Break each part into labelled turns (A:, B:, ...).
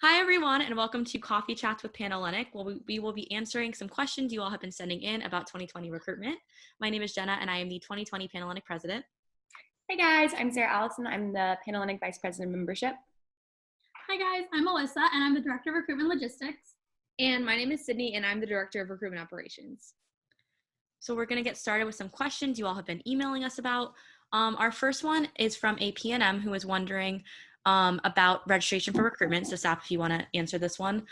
A: Hi, everyone, and welcome to Coffee Chats with Panhellenic. We will be answering some questions you all have been sending in about 2020 recruitment. My name is Jenna, and I am the 2020 Panhellenic president.
B: Hey guys, I'm Sarah Allison. I'm the Panhellenic Vice President of Membership.
C: Hi guys, I'm Alyssa, and I'm the Director of Recruitment Logistics.
D: And my name is Sydney, and I'm the Director of Recruitment Operations.
A: So we're going to get started with some questions you all have been emailing us about. Our first one is from a PNM who is wondering about registration for recruitment. So Sap, if you want to answer this one.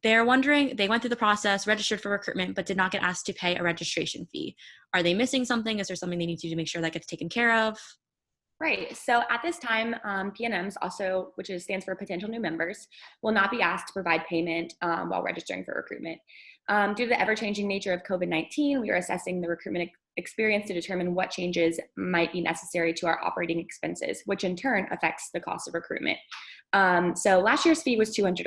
A: They're wondering, they went through the process, registered for recruitment, but did not get asked to pay a registration fee. Are they missing something? Is there something they need to do to make sure that gets taken care of?
B: Right. So at this time, PNMs also, which stands for potential new members, will not be asked to provide payment while registering for recruitment. Due to the ever-changing nature of COVID-19, we are assessing the recruitment experience to determine what changes might be necessary to our operating expenses, which in turn affects the cost of recruitment. So last year's fee was $200.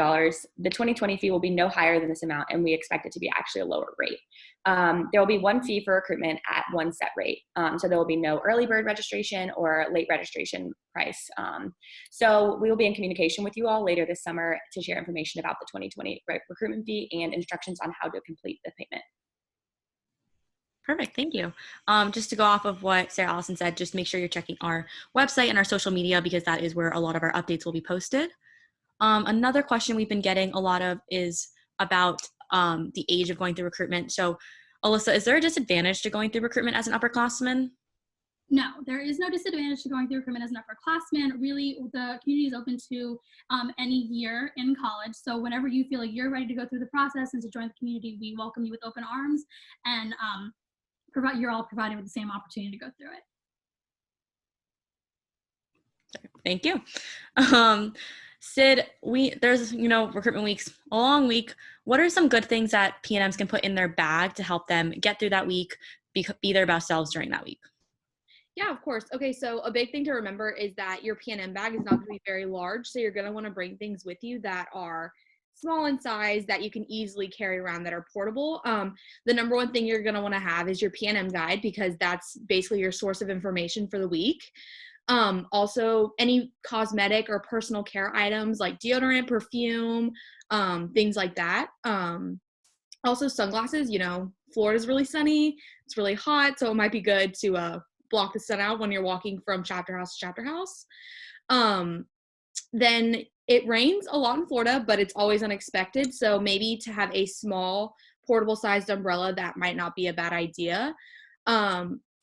B: The 2020 fee will be no higher than this amount, and we expect it to be actually a lower rate. There will be one fee for recruitment at one set rate. So there will be no early bird registration or late registration price. So we will be in communication with you all later this summer to share information about the 2020 recruitment fee and instructions on how to complete the payment.
A: Perfect, thank you. Just to go off of what Sarah Allison said, just make sure you're checking our website and our social media because that is where a lot of our updates will be posted. Another question we've been getting a lot of is about the age of going through recruitment. So Alyssa, is there a disadvantage to going through recruitment as an upperclassman?
C: No, there is no disadvantage to going through recruitment as an upperclassman. Really, the community is open to any year in college. So whenever you feel like you're ready to go through the process and to join the community, we welcome you with open arms, and you're all provided with the same opportunity to go through it.
A: Thank you. Sid, there's recruitment week's a long week. What are some good things that PNMs can put in their bag to help them get through that week, be their best selves during that week?
D: Yeah, of course. Okay, so a big thing to remember is that your PNM bag is not going to be very large, so you're going to want to bring things with you that are small in size that you can easily carry around that are portable. The number one thing you're going to want to have is your PNM guide because that's basically your source of information for the week. Also, any cosmetic or personal care items like deodorant, perfume, things like that. Also, sunglasses. Florida's really sunny. It's really hot, so it might be good to block the sun out when you're walking from chapter house to chapter house. Then it rains a lot in Florida, but it's always unexpected. So maybe to have a small portable sized umbrella, that might not be a bad idea.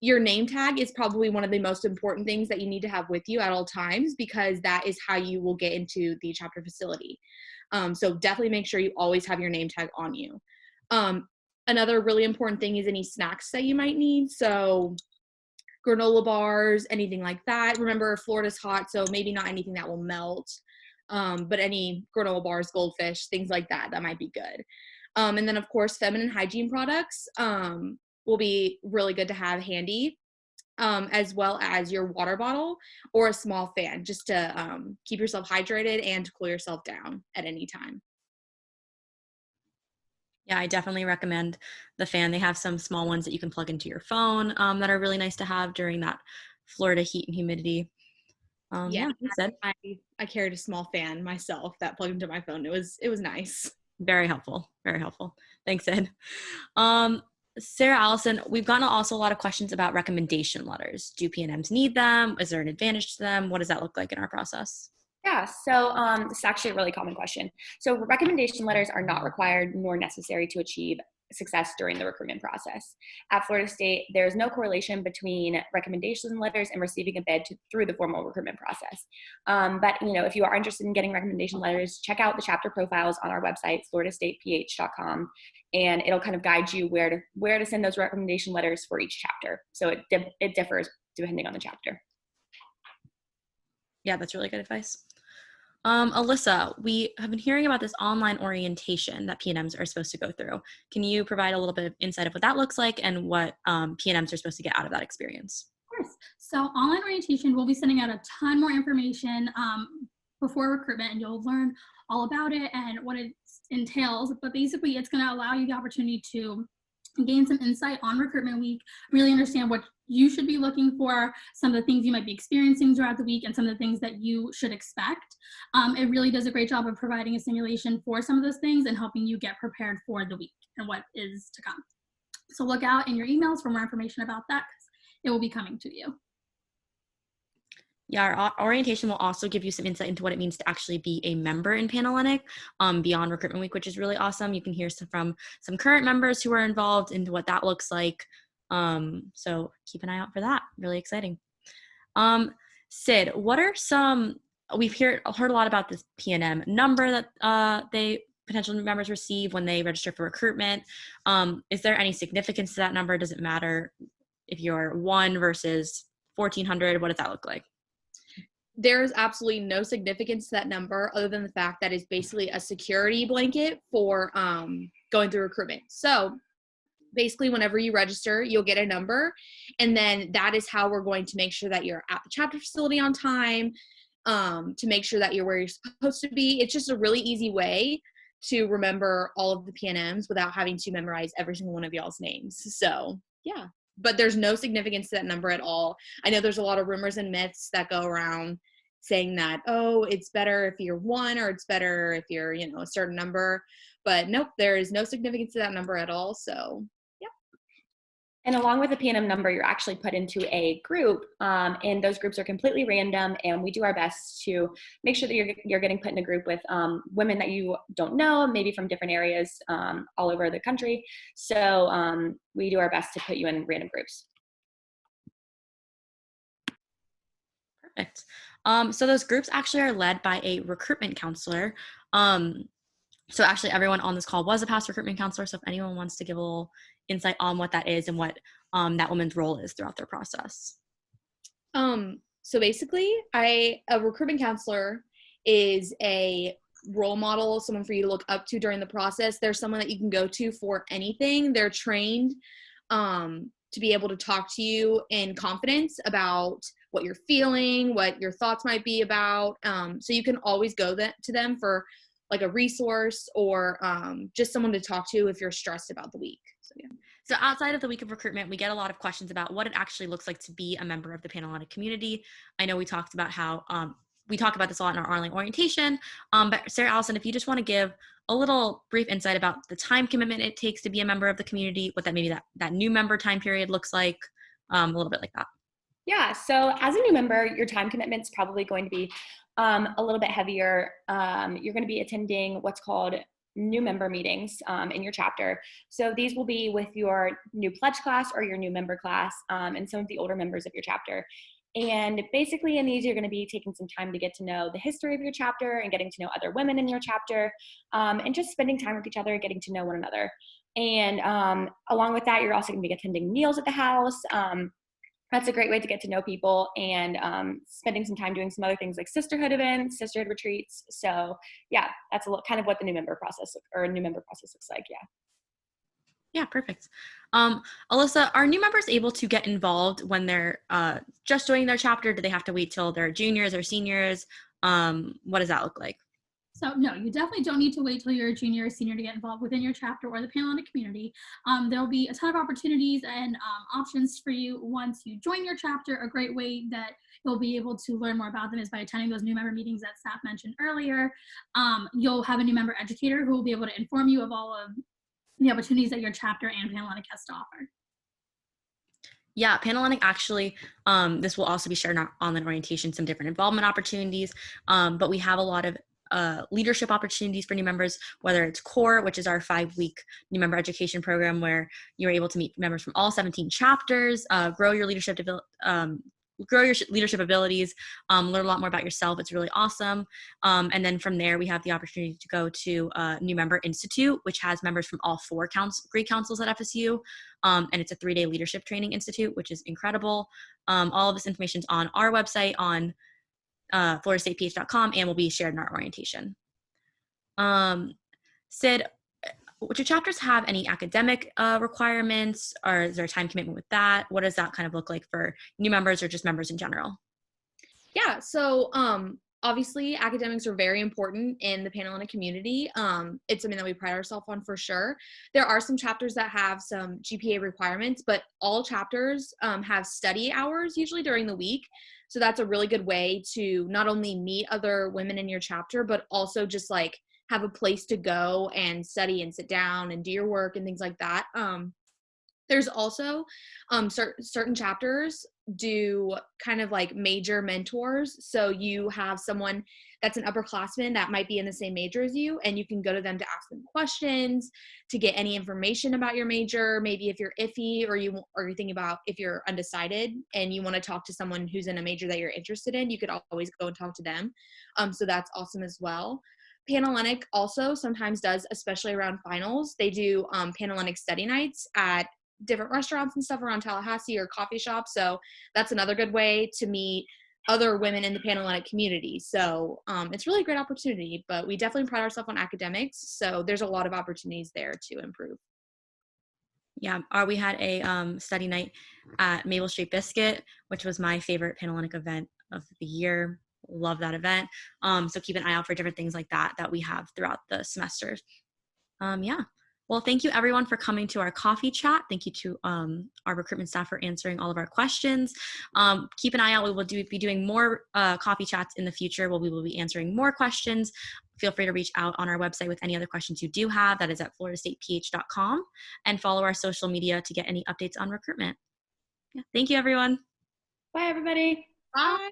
D: Your name tag is probably one of the most important things that you need to have with you at all times because that is how you will get into the chapter facility. So definitely make sure you always have your name tag on you. Another really important thing is any snacks that you might need. So granola bars, anything like that. Remember, Florida's hot, so maybe not anything that will melt, but any granola bars, goldfish, things like that might be good. And then, of course, feminine hygiene products will be really good to have handy, as well as your water bottle or a small fan, just to keep yourself hydrated and to cool yourself down at any time.
A: Yeah, I definitely recommend the fan. They have some small ones that you can plug into your phone that are really nice to have during that Florida heat and humidity.
D: Yeah, I carried a small fan myself that plugged into my phone. It was nice.
A: Very helpful. Very helpful. Thanks, Ed. Sarah Allison, we've gotten also a lot of questions about recommendation letters. Do PNMs need them? Is there an advantage to them? What does that look like in our process?
B: Yeah, so this is actually a really common question. So recommendation letters are not required nor necessary to achieve success during the recruitment process. At Florida State, there is no correlation between recommendation letters and receiving a bid through the formal recruitment process. But if you are interested in getting recommendation letters, check out the chapter profiles on our website, floridastateph.com, and it'll kind of guide you where to send those recommendation letters for each chapter. So it differs depending on the chapter.
A: Yeah, that's really good advice. Alyssa, we have been hearing about this online orientation that PNMs are supposed to go through. Can you provide a little bit of insight of what that looks like and what PNMs are supposed to get out of that experience?
C: Of course. So online orientation, we'll be sending out a ton more information before recruitment, and you'll learn all about it and what it entails. But basically, it's going to allow you the opportunity to gain some insight on recruitment week, really understand what you should be looking for, some of the things you might be experiencing throughout the week, and some of the things that you should expect. It really does a great job of providing a simulation for some of those things and helping you get prepared for the week and what is to come. So look out in your emails for more information about that, because it will be coming to you.
A: Yeah, our orientation will also give you some insight into what it means to actually be a member in Panhellenic beyond Recruitment Week, which is really awesome. You can hear from some current members who are involved into what that looks like. So keep an eye out for that. Really exciting. Sid, what are some, we've heard a lot about this PNM number that potential members receive when they register for recruitment. Is there any significance to that number? Does it matter if you're 1 versus 1,400? What does that look like?
D: There's absolutely no significance to that number other than the fact that it's basically a security blanket for going through recruitment. So basically, whenever you register, you'll get a number, and then that is how we're going to make sure that you're at the chapter facility on time, to make sure that you're where you're supposed to be. It's just a really easy way to remember all of the PNMs without having to memorize every single one of y'all's names. So, yeah. But there's no significance to that number at all. I know there's a lot of rumors and myths that go around saying that, oh, it's better if you're 1 or it's better if you're, a certain number. But nope, there is no significance to that number at all. So, yeah.
B: And along with the PNM number, you're actually put into a group, and those groups are completely random. And we do our best to make sure that you're getting put in a group with women that you don't know, maybe from different areas all over the country. So we do our best to put you in random groups.
A: Perfect. So those groups actually are led by a recruitment counselor. So actually everyone on this call was a past recruitment counselor. So if anyone wants to give a little insight on what that is and what that woman's role is throughout their process.
D: So basically, a recruitment counselor is a role model, someone for you to look up to during the process. They're someone that you can go to for anything. They're trained to be able to talk to you in confidence about what you're feeling, what your thoughts might be about. So you can always go to them for like a resource or just someone to talk to if you're stressed about the week. So, yeah.
A: So outside of the week of recruitment, we get a lot of questions about what it actually looks like to be a member of the Panhellenic community. I know we talked about how we talk about this a lot in our online orientation, but Sarah Allison, if you just want to give a little brief insight about the time commitment it takes to be a member of the community, what that maybe that new member time period looks like, a little bit like that.
B: Yeah, so as a new member, your time commitment's probably going to be a little bit heavier. You're going to be attending what's called new member meetings in your chapter. So these will be with your new pledge class or your new member class and some of the older members of your chapter. And basically in these, you're going to be taking some time to get to know the history of your chapter and getting to know other women in your chapter and just spending time with each other, getting to know one another. And along with that, you're also going to be attending meals at the house. That's a great way to get to know people and spending some time doing some other things like sisterhood events, sisterhood retreats. So yeah, that's kind of what the new member process looks like. Yeah.
A: Yeah, perfect. Alyssa, are new members able to get involved when they're just joining their chapter? Do they have to wait till they're juniors or seniors? What does that look like?
C: So no, you definitely don't need to wait till you're a junior or senior to get involved within your chapter or the Panhellenic community. There'll be a ton of opportunities and options for you once you join your chapter. A great way that you'll be able to learn more about them is by attending those new member meetings that staff mentioned earlier. You'll have a new member educator who will be able to inform you of all of the opportunities that your chapter and Panhellenic has to offer.
A: Yeah, Panhellenic actually, this will also be shared in our online orientation, some different involvement opportunities, but we have a lot of leadership opportunities for new members, whether it's CORE, which is our 5-week new member education program where you're able to meet members from all 17 chapters, grow your leadership abilities, learn a lot more about yourself. It's really awesome. And then from there, we have the opportunity to go to New Member Institute, which has members from all 4 grade councils at FSU. And it's a 3-day leadership training institute, which is incredible. All of this information is on our website on floridastateph.com and will be shared in our orientation. Sid, would your chapters have any academic requirements, or is there a time commitment with that? What does that kind of look like for new members or just members in general?
D: Yeah, so obviously academics are very important in the Panhellenic community. It's something that we pride ourselves on for sure. There are some chapters that have some GPA requirements, but all chapters have study hours usually during the week. So that's a really good way to not only meet other women in your chapter, but also just like have a place to go and study and sit down and do your work and things like that. There's also certain chapters do kind of like major mentors. So you have someone that's an upperclassman that might be in the same major as you, and you can go to them to ask them questions, to get any information about your major. Maybe if you're iffy or you're thinking about if you're undecided and you want to talk to someone who's in a major that you're interested in, you could always go and talk to them. So that's awesome as well. Panhellenic also sometimes does, especially around finals, they do Panhellenic study nights at different restaurants and stuff around Tallahassee or coffee shops. So that's another good way to meet other women in the Panhellenic community. So it's really a great opportunity, but we definitely pride ourselves on academics. So there's a lot of opportunities there to improve.
A: Yeah, we had a study night at Maple Street Biscuit, which was my favorite Panhellenic event of the year. Love that event. So keep an eye out for different things like that we have throughout the semester. Yeah. Well, thank you everyone for coming to our coffee chat. Thank you to our recruitment staff for answering all of our questions. Keep an eye out. We will be doing more coffee chats in the future where we will be answering more questions. Feel free to reach out on our website with any other questions you do have. That is at floridastateph.com, and follow our social media to get any updates on recruitment. Yeah. Thank you, everyone.
B: Bye, everybody.
D: Bye.